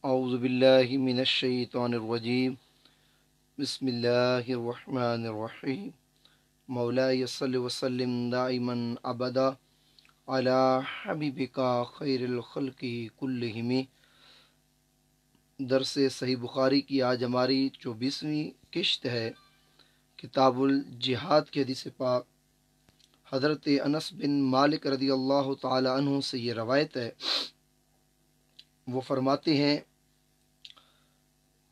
اعوذ باللہ من الشیطان الرجیم بسم اللہ الرحمن الرحیم مولاي صل وسلم دائما ابدا علی حبیبک خیر الخلق کلہم۔ درس صحیح بخاری کی آج ہماری 24ویں قسط ہے۔ کتاب الجہاد کے حدیث پاک حضرت انس بن مالک رضی اللہ تعالی عنہ سے یہ روایت ہے۔ وہ فرماتے ہیں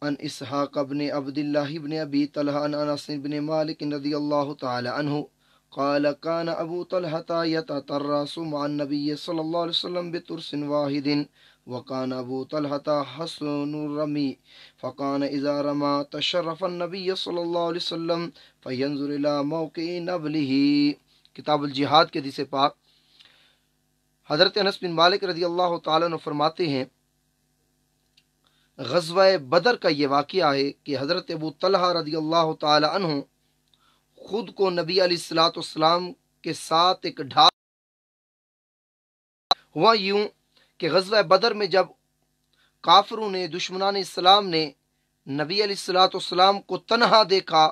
ان اسحاق بن عبد اللہ بن ابی طلحہ ان انس بن مالک رضی اللہ تعالی عنہ قال كان ابو طلحة يتترس مع النبي صلى الله عليه وسلم بترس واحد وكان ابو طلحة حسن الرمي فكان اذا رمى تشرف النبي صلى الله عليه وسلم فينظر الى موقع نبله۔ کتاب الجہاد کے حدیث پاک حضرت انس بن مالک رضی اللہ تعالیٰ عنہ فرماتے ہیں غزوہ بدر کا یہ واقعہ ہے کہ حضرت ابو طلحہ رضی اللہ تعالی عنہ خود کو نبی علیہ الصلوۃ والسلام کے ساتھ ایک ڈھال ہوا یوں کہ غزوہ بدر میں جب کافروں نے دشمنان اسلام نے نبی علیہ الصلوۃ والسلام کو تنہا دیکھا،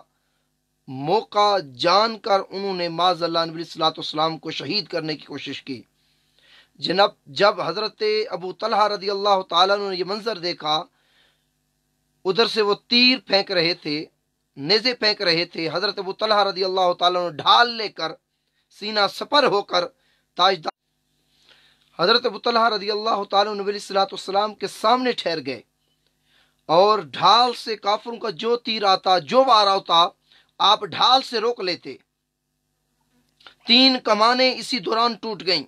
موقع جان کر انہوں نے معاذ اللہ نبی علیہ الصلوۃ والسلام کو شہید کرنے کی کوشش کی۔ جب حضرت ابو طلحہ رضی اللہ تعالیٰ عنہ نے یہ منظر دیکھا، ادھر سے وہ تیر پھینک رہے تھے، نیزے پھینک رہے تھے، حضرت ابو طلحہ رضی اللہ تعالیٰ عنہ ڈھال لے کر سینہ سپر ہو کر تاجدار حضرت ابو طلحہ رضی اللہ تعالیٰ عنہ نبی علیہ الصلوۃ والسلام کے سامنے ٹھہر گئے اور ڈھال سے کافروں کا جو تیر آتا، جو وار ہوتا، آپ ڈھال سے روک لیتے۔ 3 کمانیں اسی دوران ٹوٹ گئیں۔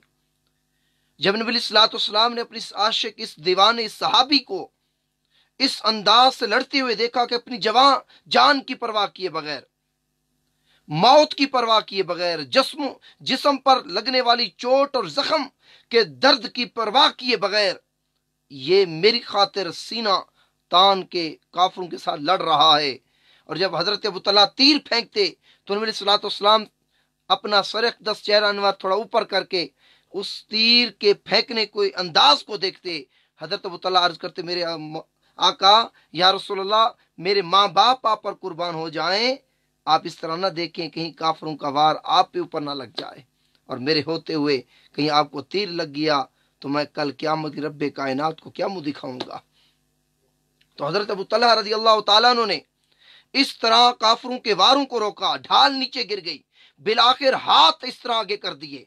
جب نبی علیہ الصلوۃ والسلام نے اپنی عاشق اس دیوانے اس صحابی کو اس انداز سے لڑتے ہوئے دیکھا کہ اپنی جان کی پرواہ کیے بغیر، موت کی پرواہ کیے بغیر، جسم پر لگنے والی چوٹ اور زخم کے درد کی پرواہ کیے بغیر یہ میری خاطر سینہ تان کے کافروں کے ساتھ لڑ رہا ہے، اور جب حضرت ابو طلحہ تیر پھینکتے تو نبی علیہ الصلوۃ والسلام اپنا سر اقدس چہرہ انور تھوڑا اوپر کر کے اس تیر کے پھینکنے کو انداز کو دیکھتے۔ حضرت ابو طلحہ عرض کرتے میرے آقا یا رسول اللہ، میرے ماں باپ آپ پر قربان ہو جائیں، آپ اس طرح نہ دیکھیں کہیں کافروں کا وار آپ پہ اوپر نہ لگ جائے، اور میرے ہوتے ہوئے کہیں آپ کو تیر لگ گیا تو میں کل قیامت رب کائنات کو کیا منہ دکھاؤں گا۔ تو حضرت ابو طلحہ رضی اللہ تعالیٰ عنہ نے اس طرح کافروں کے واروں کو روکا، ڈھال نیچے گر گئی، بالآخر ہاتھ اس طرح آگے کر دیے،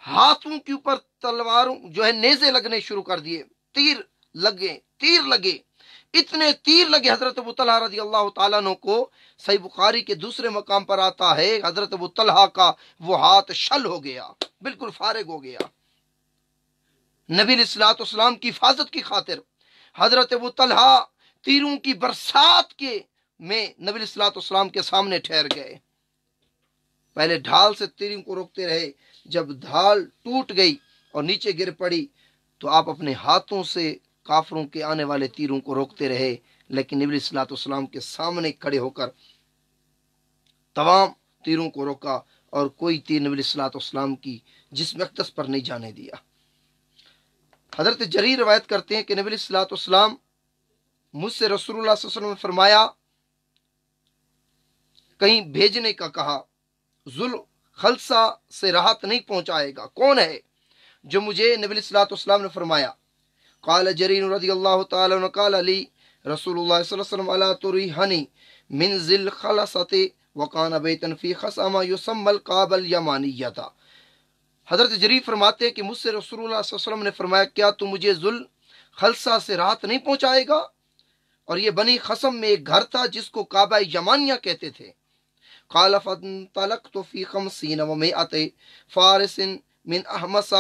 ہاتھوں کے اوپر تلواروں جو ہے نیزے لگنے شروع کر دیے، تیر لگے، اتنے تیر لگے حضرت ابو طلحہ رضی اللہ تعالیٰ عنہ کو۔ صحیح بخاری کے دوسرے مقام پر آتا ہے حضرت ابو طلحہ کا وہ ہاتھ شل ہو گیا، بالکل فارغ ہو گیا۔ نبی علیہ الصلوۃ والسلام کی حفاظت کی خاطر حضرت ابو طلحہ تیروں کی برسات میں نبی علیہ الصلوۃ والسلام کے سامنے ٹھہر گئے۔ پہلے ڈھال سے تیروں کو روکتے رہے، جب ڈھال ٹوٹ گئی اور نیچے گر پڑی تو آپ اپنے ہاتھوں سے کافروں کے آنے والے تیروں کو روکتے رہے، لیکن نبی علیہ الصلوۃ والسلام کے سامنے کھڑے ہو کر تمام تیروں کو روکا اور کوئی تیر نبی علیہ الصلوۃ والسلام کی جسم اقدس پر نہیں جانے دیا۔ حضرت جریر روایت کرتے ہیں کہ نبی علیہ الصلوۃ والسلام مجھ سے رسول اللہ صلی اللہ علیہ وسلم نے فرمایا، کہیں بھیجنے کا کہا، ذل خلصہ سے راحت نہیں پہنچائے گا، کون ہے؟ جو مجھے نبی علیہ الصلوۃ والسلام نے فرمایا، قال جریر رضی اللہ تعالی عنہ قال علی رسول اللہ صلی اللہ علیہ وسلم الا تریحنی من ذل خلصۃ وکان بیتا فی خصامہ یسمى القاب الیمانیۃ۔ حضرت جریر فرماتے ہیں کہ مجھ سے رسول اللہ صلی اللہ علیہ وسلم نے فرمایا، کیا تو مجھے ذل خلصہ سے راحت نہیں پہنچائے گا؟ اور یہ بنی خصم میں ایک گھر تھا جس کو کعبہ یمانیہ کہتے تھے۔ قال فانطلقت فی 50 و100 فارس من احمس۔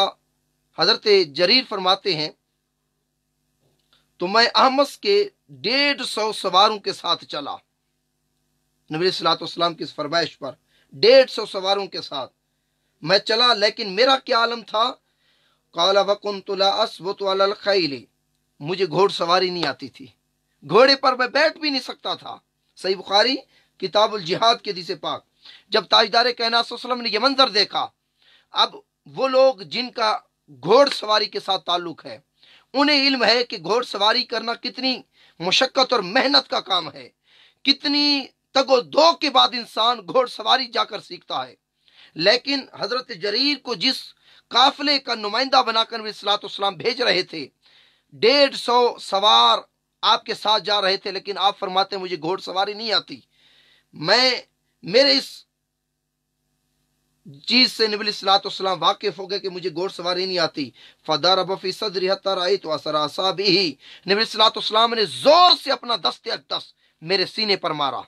حضرت جریر فرماتے ہیں تو میں احمس کے 150 سواروں کے ساتھ چلا، نبی علیہ الصلوۃ والسلام کی فرمائش پر 150 سواروں کے ساتھ میں چلا، لیکن میرا کیا عالم تھا؟ قال وکنت لا اثبت علی الخیل، مجھے گھوڑ سواری نہیں آتی تھی، گھوڑے پر میں بیٹھ بھی نہیں سکتا تھا۔ صحیح بخاری کتاب الجہاد کے حدیث پاک جب تاجدار کائنات صلی اللہ علیہ وسلم نے یہ منظر دیکھا، اب وہ لوگ جن کا گھوڑ سواری کے ساتھ تعلق ہے انہیں علم ہے کہ گھوڑ سواری کرنا کتنی مشقت اور محنت کا کام ہے، کتنی تگ و دو کے بعد انسان گھوڑ سواری جا کر سیکھتا ہے۔ لیکن حضرت جریر کو جس قافلے کا نمائندہ بنا کر نبی صلی اللہ علیہ وسلم بھیج رہے تھے، 150 سوار آپ کے ساتھ جا رہے تھے، لیکن آپ فرماتے ہیں مجھے گھوڑ سواری نہیں آتی۔ میرے اس چیز سے نبی صلی اللہ علیہ وسلم واقف ہو گئے کہ مجھے گھوڑ سواری نہیں آتی۔ فضرب فی صدری حتی رأیت اثر اصابعہ، نبی صلی اللہ علیہ وسلم نے زور سے اپنا دست اقدس میرے سینے پر مارا،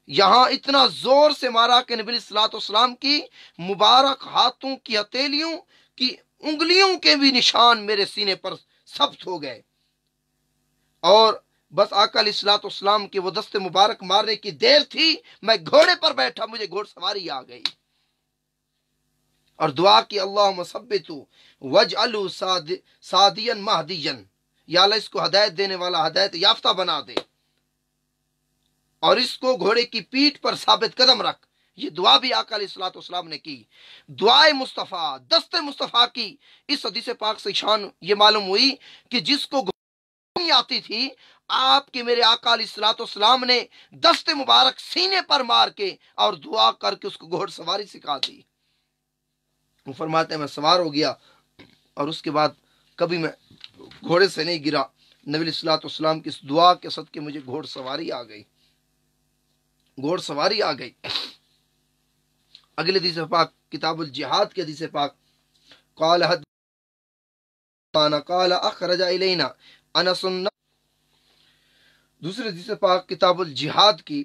یہاں اتنا زور سے مارا کہ نبی صلی اللہ علیہ وسلم کی مبارک ہاتھوں کی ہتھیلیوں کی انگلیوں کے بھی نشان میرے سینے پر ثبت ہو گئے، اور بس آقا علیہ الصلوۃ والسلام کے وہ دست مبارک مارنے کی دیر تھی، میں گھوڑے پر بیٹھا، مجھے گھوڑ سواری آ گئی، اور دعا کی اللہم ثبتو وجعلو سادیا مہدیا، یا اللہ اس کو ہدایت دینے والا ہدایت یافتہ بنا دے، اور اس کو گھوڑے کی پیٹھ پر ثابت قدم رکھ۔ یہ دعا بھی آقا علیہ الصلوۃ والسلام نے کی۔ دعائے مصطفیٰ، دست مصطفیٰ کی اس حدیث پاک سے شان یہ معلوم ہوئی کہ جس کو نہیں آتی تھی، آپ کے میرے آقا علیہ الصلوۃ والسلام نے دست مبارک سینے پر مار کے اور دعا کر کے اس کو گھوڑ سواری سکھا دی۔ وہ فرماتے ہیں میں سوار ہو گیا، اور اس کے بعد کبھی میں گھوڑے سے نہیں گرا۔ نبی علیہ الصلوۃ والسلام کی اس دعا کے صدقے مجھے گھوڑ سواری آ گئی، گھوڑ سواری آ گئی۔ اگلے حدیث پاک کتاب الجہاد کے حدیث پاک، قال حدثنا قال اخرج الینا انس، دوسرے حدیث پاک کتاب الجہاد کی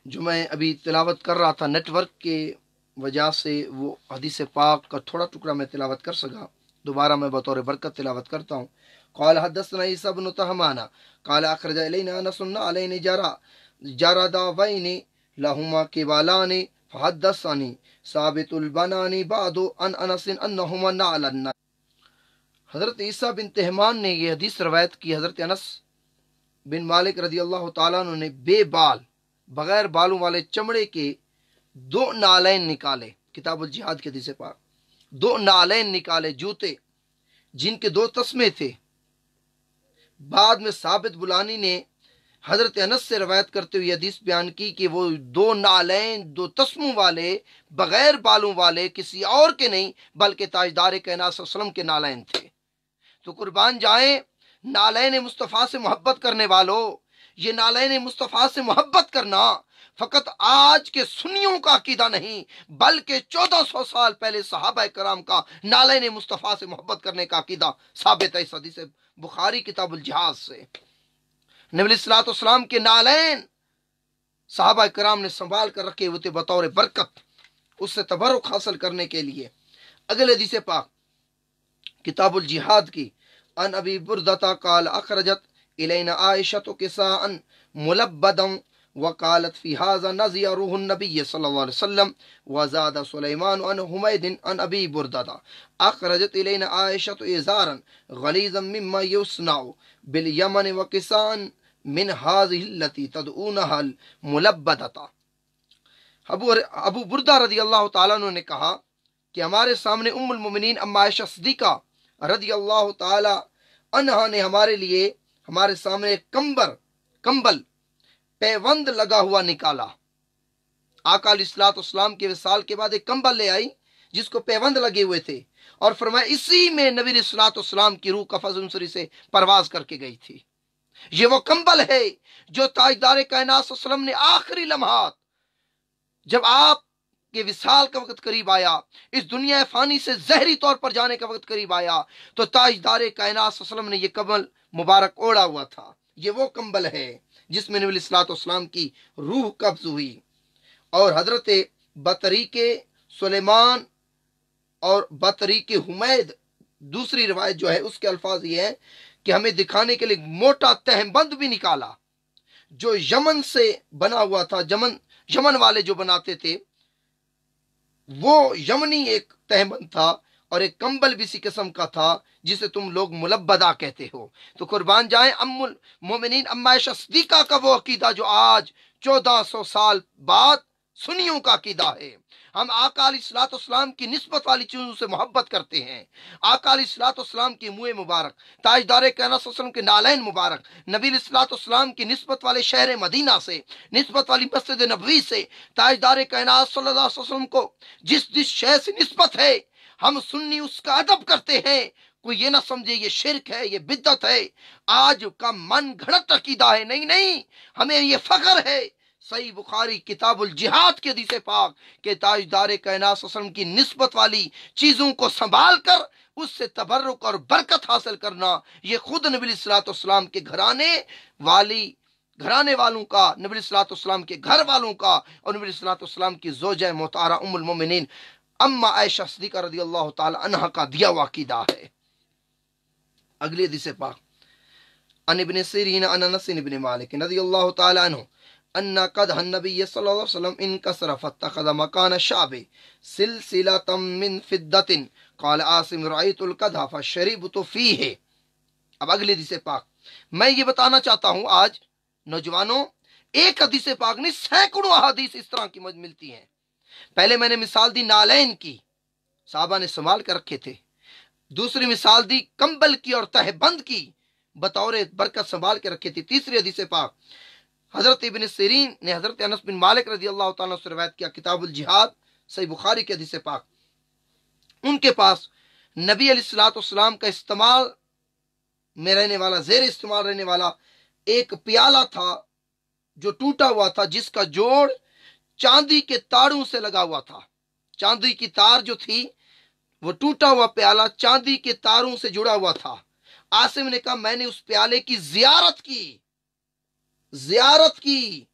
جو میں ابھی تلاوت کر رہا تھا، نیٹ ورک کے وجہ سے وہ حدیث پاک کا تھوڑا ٹکڑا میں تلاوت کر سکا، دوبارہ میں بطور برکت تلاوت کرتا ہوں۔ قال حدثنا عیسی بن طہمان قال اخرج الینا انس علیہ جرداوین لہما کبالان فحدثنی ثابت البنانی بعد عن انس انہما نعلن۔ حضرت عیسیٰ بن طہمان نے یہ حدیث روایت کی، حضرت انس بن مالک رضی اللہ تعالیٰ عنہ نے بے بال، بغیر بالوں والے چمڑے کے 2 نالین نکالے، کتاب الجہاد کے حدیث پاک، 2 نالین نکالے، جوتے جن کے 2 تسمے تھے۔ بعد میں ثابت بلانی نے حضرت انس سے روایت کرتے ہوئے حدیث بیان کی کہ وہ 2 نالین 2 تسموں والے بغیر بالوں والے کسی اور کے نہیں بلکہ تاجدار کائنات صلی اللہ علیہ وسلم کے نالین تھے۔ تو قربان جائیں نالین مصطفیٰ سے محبت کرنے والوں، یہ نالین مصطفیٰ سے محبت کرنا فقط آج کے سنیوں کا عقیدہ نہیں بلکہ 1400 سال پہلے صحابہ کرام کا نالین مصطفیٰ سے محبت کرنے کا عقیدہ ثابت ہے۔ اس حدیث بخاری کتاب الجہاد سے نبی علیہ الصلوۃ والسلام کے نالین صحابہ کرام نے سنبھال کر رکھے ہوئے تھے بطور برکت، اس سے تبرک حاصل کرنے کے لیے۔ اگلے حدیث پاک کتاب الجہاد کی، ان ابی بردہ قال اخرجت الینا عائشۃ کساء ملبدا وقالت فی هذا نزی روح النبی صلی اللہ علیہ وسلم وزاد سلیمان عن حمید عن ابی بردہ اخرجت الینا عائشۃ ازارا غلیظا مما یصنع بالیمن وکساء من هذه التي تدعونها الملبدۃ۔ ابو بردہ رضی اللہ تعالیٰ عنہ نے کہا کہ ہمارے سامنے ام المومنین ام عائشہ صدیقہ رضی اللہ تعالی عنہا نے ہمارے لیے ہمارے سامنے کمبل پیوند لگا ہوا نکالا۔ آقا علیہ الصلوۃ والسلام کے وصال کے بعد ایک کمبل لے آئی جس کو پیوند لگے ہوئے تھے، اور فرمایا اسی میں نبی علیہ الصلوۃ والسلام کی روح قفس انصری سے پرواز کر کے گئی تھی۔ یہ وہ کمبل ہے جو تاجدار کائنات صلی اللہ علیہ وسلم نے آخری لمحات جب آپ کے وصال کا وقت قریب آیا، اس دنیا فانی سے زہری طور پر جانے کا وقت قریب آیا، تو تاجدار کائنات صلی اللہ علیہ وسلم نے یہ کمبل مبارک اوڑا ہوا تھا۔ یہ وہ کمبل ہے جس میں نبی علیہ الصلوۃ والسلام کی روح قبض ہوئی۔ اور حضرت بطریق سلیمان اور بطریق حمید دوسری روایت جو ہے اس کے الفاظ یہ ہیں کہ ہمیں دکھانے کے لیے موٹا تہبند بھی نکالا جو یمن سے بنا ہوا تھا، یمن والے جو بناتے تھے وہ یمنی ایک تہبند تھا، اور ایک کمبل بھی اسی قسم کا تھا جسے تم لوگ ملبدہ کہتے ہو۔ تو قربان جائیں ام المومنین ام عائشہ صدیقہ کا وہ عقیدہ جو آج 1400 سال بعد سنیوں کا عقیدہ ہے، ہم آقا علیہ الصلوۃ والسلام کی نسبت والی چیزوں سے محبت کرتے ہیں۔ آقا علیہ الصلوۃ والسلام کی منہ مبارک، تاجدار کائنات صلی اللہ علیہ وسلم کے نالین مبارک، نبی علیہ الصلوۃ والسلام کی نسبت والے شہر مدینہ سے، نسبت والی مسجد نبوی سے، تاجدار کائنات صلی اللہ علیہ وسلم کو جس شے سے نسبت ہے ہم سنی اس کا ادب کرتے ہیں۔ کوئی یہ نہ سمجھے یہ شرک ہے، یہ بدعت ہے، آج کا من گھڑت عقیدہ ہے، نہیں نہیں، ہمیں یہ فخر ہے۔ صحیح بخاری کتاب الجہاد کے حدیث پاک کہ تاجدار کائنات صلی اللہ علیہ وسلم کی نسبت والی چیزوں کو سنبھال کر اس سے تبرک اور برکت حاصل کرنا، یہ خود نبی علیہ الصلوۃ والسلام کے گھرانے والوں کا، نبی علیہ الصلوۃ والسلام کے گھر والوں کا، اور نبی علیہ الصلوۃ والسلام کی زوجہ محترمہ ام المومنین اما عائشہ صدیقہ رضی اللہ تعالی عنہا کا دیا ہوا عقیدہ ہے۔ اگلی حدیث پاک ان ابن سیرین ان انس بن مالک رضی اللہ تعالی عنہ ان قد النبی صلی اللہ علیہ وسلم انکسر فاتخذ مکان الشعب سلسلۃ من فضۃ قال عاصم رأیت القدح فشربت فیہ۔ اب اگلی حدیث پاک میں یہ بتانا چاہتا ہوں، آج نوجوانوں ایک حدیث پاک نہیں سینکڑوں احادیث اس طرح کی ملتی ہیں۔ پہلے میں نے مثال دی نالین کی، صحابہ نے سنبھال کر رکھے تھے۔ دوسری مثال دی کمبل کی اور تہ بند کی، بطور برکت سنبھال کے رکھے تھی۔ تیسری حدیث پاک حضرت ابن سیرین نے حضرت انس بن مالک رضی اللہ تعالیٰ سے روایت کیا، کتاب الجہاد صحیح بخاری کے حدیث پاک۔ ان کے پاس نبی علیہ الصلوۃ والسلام کا استعمال میں رہنے والا، زیر استعمال رہنے والا ایک پیالہ تھا جو ٹوٹا ہوا تھا، جس کا جوڑ چاندی کے تاروں سے لگا ہوا تھا۔ چاندی کی تار جو تھی، وہ ٹوٹا ہوا پیالہ چاندی کے تاروں سے جڑا ہوا تھا۔ عاصم نے کہا میں نے اس پیالے کی زیارت کی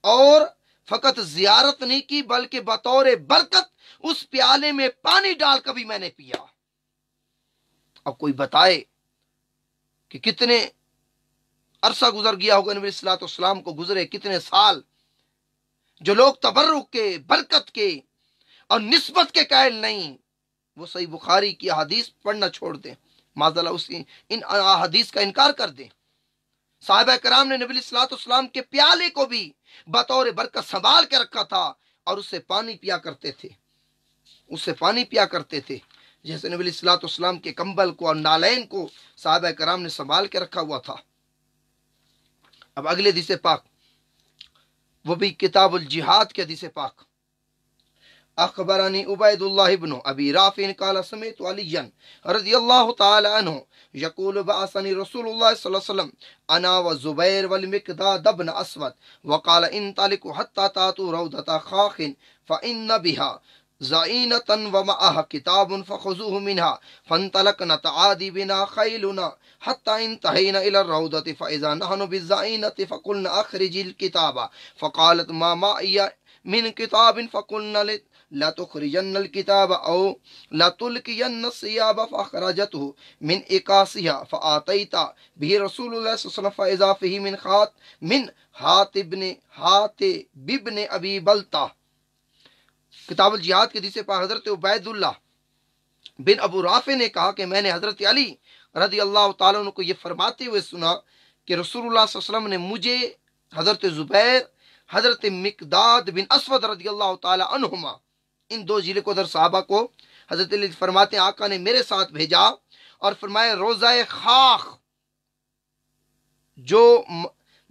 اور فقط زیارت نہیں کی بلکہ بطور برکت اس پیالے میں پانی ڈال کر بھی میں نے پیا۔ اب کوئی بتائے کہ کتنے عرصہ گزر گیا ہوگا نبی صلی اللہ علیہ وسلم کو، گزرے کتنے سال، جو لوگ تبرک کے، برکت کے اور نسبت کے قائل نہیں، وہ صحیح بخاری کی حدیث پڑھنا چھوڑ دیں، معاذ اللہ ان حدیث کا انکار کر دیں۔ صحابہ کرام نے نبی علیہ الصلوۃ والسلام کے پیالے کو بھی بطور برکت سنبھال کے رکھا تھا اور اس سے پانی پیا کرتے تھے، جیسے نبی علیہ الصلوۃ والسلام کے کمبل کو اور نالین کو صحابہ کرام نے سنبھال کے رکھا ہوا تھا۔ اب اگلے حدیث پاک، وہ بھی کتاب الجہاد کے حدیث پاک۔ اخبرانی عبید اللہ بن ابی رافع قال سمعت علی رضی اللہ تعالی عنہ یقول بعثنی رسول اللہ صلی اللہ علیہ وسلم انا وزبیر والمقداد بن اسود وقال انطلقوا حتى تاتوا روضة خاخ فإن بها زائنة ومعها كتاب فخذوه منها فانطلقنا تعادي بنا خيلنا حتى انتهينا إلى الروضة فإذا نحن بالزائنة فقلنا أخرج الكتاب فقالت ما معي من كتاب فقلنا لا تخرجن الكتاب أو لا تلقين الثياب فأخرجته من إقاسها فآتيت به رسول الله صلى الله عليه وسلم فإذا فيه من حاتب ابن أبي بلتة۔ کتاب الجہاد کے حدیث پاک حضرت عبید اللہ بن ابو رافع نے کہا کہ میں نے حضرت علی رضی اللہ تعالیٰ عنہ کو یہ فرماتے ہوئے سنا کہ رسول اللہ صلی اللہ علیہ وسلم نے مجھے، حضرت زبیر، حضرت مقداد بن اسود رضی اللہ تعالیٰ عنہما، ان دو ذیل قدر صحابہ کو حضرت علی فرماتے ہیں آقا نے میرے ساتھ بھیجا اور فرمایا روضہ خاخ، جو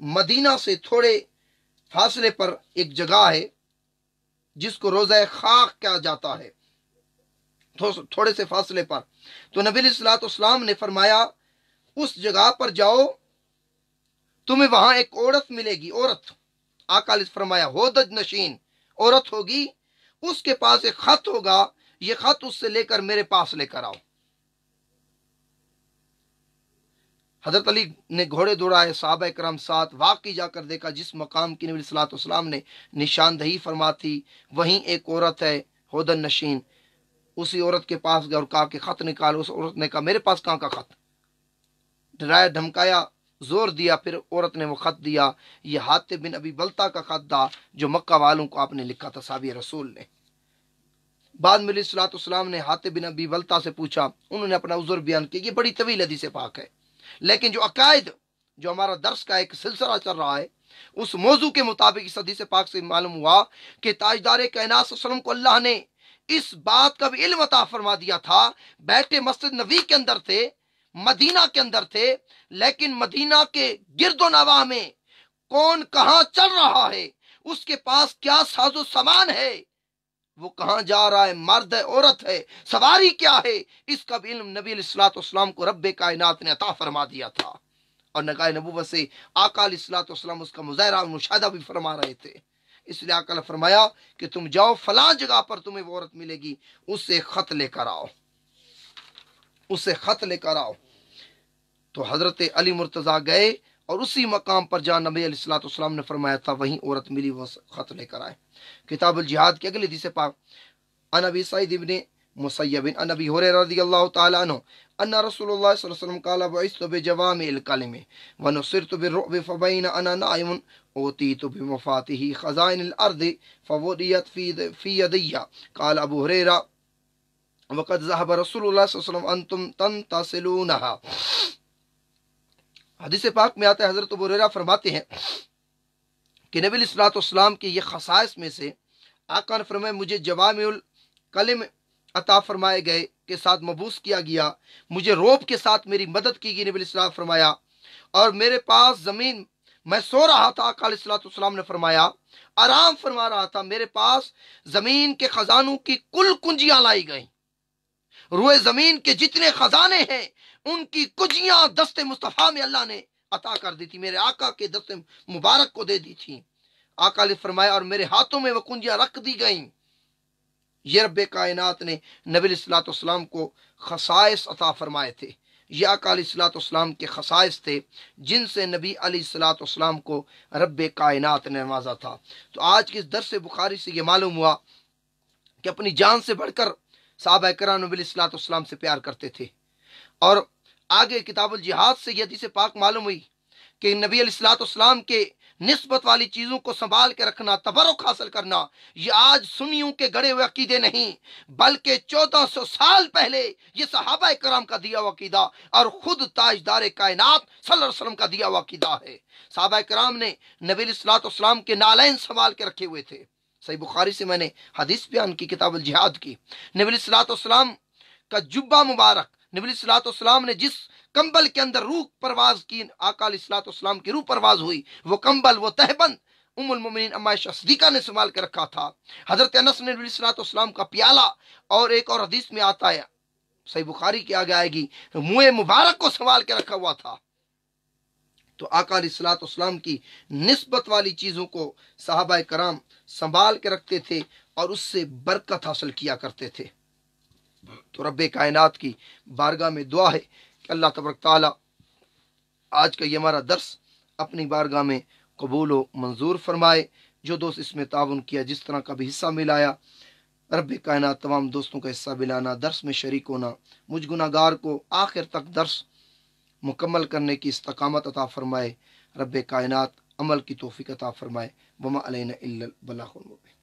مدینہ سے تھوڑے فاصلے پر ایک جگہ ہے جس کو روضہ خاخ کہا جاتا ہے، تھوڑے سے فاصلے پر، تو نبی علیہ الصلوۃ والسلام نے فرمایا اس جگہ پر جاؤ، تمہیں وہاں ایک عورت ملے گی، عورت، آقا نے فرمایا ہودج نشین عورت ہوگی، اس کے پاس ایک خط ہوگا، یہ خط اس سے لے کر میرے پاس لے کر آؤ۔ حضرت علی نے گھوڑے دوڑائے، صحابہ کرام ساتھ، واقعی جا کر دیکھا جس مقام کی نبی صلی اللہ علیہ وسلم نے نشاندہی فرما تھی وہیں ایک عورت ہے ہودن نشین۔ اسی عورت کے پاس گیا اور کہا کہ خط نکالو۔ اس عورت نے کہا میرے پاس کہاں کا خط، ڈرایا دھمکایا، زور دیا، پھر عورت نے وہ خط دیا۔ یہ حاتب بن ابی بلتہ کا خط تھا جو مکہ والوں کو آپ نے لکھا تھا، صحابی رسول نے۔ بعد میں علیہ الصلوۃ والسلام نے حاتب بن ابی بلتہ سے پوچھا، انہوں نے اپنا عذر بیان کیا۔ یہ بڑی طویل حدیث پاک ہے، لیکن جو عقائد، جو ہمارا درس کا ایک سلسلہ چل رہا ہے، اس موضوع کے مطابق اس حدیث پاک سے معلوم ہوا کہ تاجدار کائنات صلی اللہ علیہ وسلم کو اللہ نے اس بات کا بھی علم عطا فرما دیا تھا. بیٹھے مسجد نبی کے اندر تھے، مدینہ کے اندر تھے، لیکن مدینہ کے گرد و نواح میں کون کہاں چل رہا ہے، اس کے پاس کیا ساز و سامان ہے، وہ کہاں جا رہا ہے، مرد ہے، عورت ہے، سواری کیا ہے، اس کا بھی علم نبی علیہ الصلوۃ والسلام کو رب کائنات نے عطا فرما دیا تھا. اور نگاہ نبوت سے آقا علیہ الصلوۃ والسلام اس کا مظاہرہ اور مشاہدہ بھی فرما رہے تھے. اس لیے آقا نے فرمایا کہ تم جاؤ فلاں جگہ پر تمہیں وہ عورت ملے گی، اس سے خط لے کر آؤ، اس سے خط لے کر آؤ. تو حضرت علی مرتضیٰ گئے اور اسی مقام پر جہاں نبی علیہ الصلوۃ والسلام نے فرمایا تھا وہیں عورت ملی، وہ خط لے کر آئے. کتاب الجہاد کی اگلی حدیث پاک عن ابی سعید ابن مسیب عن ابی ہریرہ رضی اللہ تعالی عنہ ان رسول اللہ صلی اللہ علیہ وسلم قال بعثت بجوامع الکلم ونصرت بالرعب فبین انا نائم اوتیت بمفاتیح خزائن الارض فوضعت في يدي قال ابو ہریرہ وقد ذهب رسول اللہ صلی اللہ علیہ وسلم انتم تنتصلونها. حدیث پاک میں آتا ہے حضرت ابو ہریرہ فرماتے ہیں کہ نبی علیہ الصلوۃ والسلام کی یہ خصائص میں سے آقا نے فرمایا مجھے جوامع الکلم عطا فرمائے گئے کے ساتھ مبوس کیا گیا، مجھے روب کے ساتھ میری مدد کی گئی. نبی علیہ السلام فرمایا اور میرے پاس زمین، میں سو رہا تھا، آقا علیہ الصلوۃ والسلام نے فرمایا آرام فرما رہا تھا، میرے پاس زمین کے خزانوں کی کل کنجیاں لائی گئیں، روئے زمین کے جتنے خزانے ہیں ان کی کنجیاں دست مصطفیٰ میں اللہ نے عطا کر دی تھی، میرے آقا کے دست مبارک کو دے دی تھی. آقا نے فرمایا اور میرے ہاتھوں میں وہ کنجیاں رکھ دی گئیں. یہ رب کائنات نے نبی علیہ الصلوۃ والسلام کو خصائص عطا فرمائے تھے. یہ آقا علیہ الصلوۃ والسلام کے خصائص تھے جن سے نبی علیہ الصلوۃ والسلام کو رب کائنات نے نوازا تھا. تو آج کے اس درس بخاری سے یہ معلوم ہوا کہ اپنی جان سے بڑھ کر صحابہ کرام نبی علیہ الصلوۃ والسلام سے پیار کرتے تھے. اور آگے کتاب الجہاد سے یہ حدیث پاک معلوم ہوئی کہ نبی علیہ الصلوۃ والسلام کے نسبت والی چیزوں کو سنبھال کے رکھنا، تبرک حاصل کرنا، یہ آج سنیوں کے گڑے ہوئے عقیدے نہیں بلکہ 1400 سال پہلے یہ صحابہ کرام کا دیا ہوا عقیدہ اور خود تاجدار کائنات صلی اللہ علیہ وسلم کا دیا ہوا عقیدہ ہے. صحابہ کرام نے نبی علیہ الصلوۃ والسلام کے نالین سنبھال کے رکھے ہوئے تھے. صحیح بخاری سے میں نے حدیث بیان کی کتاب الجہاد کی. نبی علیہ الصلوۃ والسلام کا جبہ مبارک، نبی علیہ الصلوۃ والسلام نے جس کمبل کے اندر روح پرواز کی، آقا علیہ الصلوۃ والسلام کی روح پرواز ہوئی، وہ کمبل، وہ تہبند ام المومنین اما عائشہ صدیقہ نے سنبھال کے رکھا تھا. حضرت انس نے نبی علیہ الصلوۃ والسلام کا پیالہ، اور ایک اور حدیث میں آتا ہے صحیح بخاری کے آگے آئے گی، منہ مبارک کو سنبھال کے رکھا ہوا تھا. تو آقا علیہ الصلوۃ والسلام کی نسبت والی چیزوں کو صحابہ کرام سنبھال کے رکھتے تھے اور اس سے برکت حاصل کیا کرتے تھے. تو رب کائنات کی بارگاہ میں دعا ہے کہ اللہ تبارک تعالی آج کا یہ ہمارا درس اپنی بارگاہ میں قبول و منظور فرمائے. جو دوست اس میں تعاون کیا، جس طرح کا بھی حصہ ملایا، رب کائنات تمام دوستوں کا حصہ ملانا، درس میں شریک ہونا، مجھ گناہ گار کو آخر تک درس مکمل کرنے کی استقامت عطا فرمائے. رب کائنات عمل کی توفیق عطا فرمائے. وما علینا الا البلاغ المبین.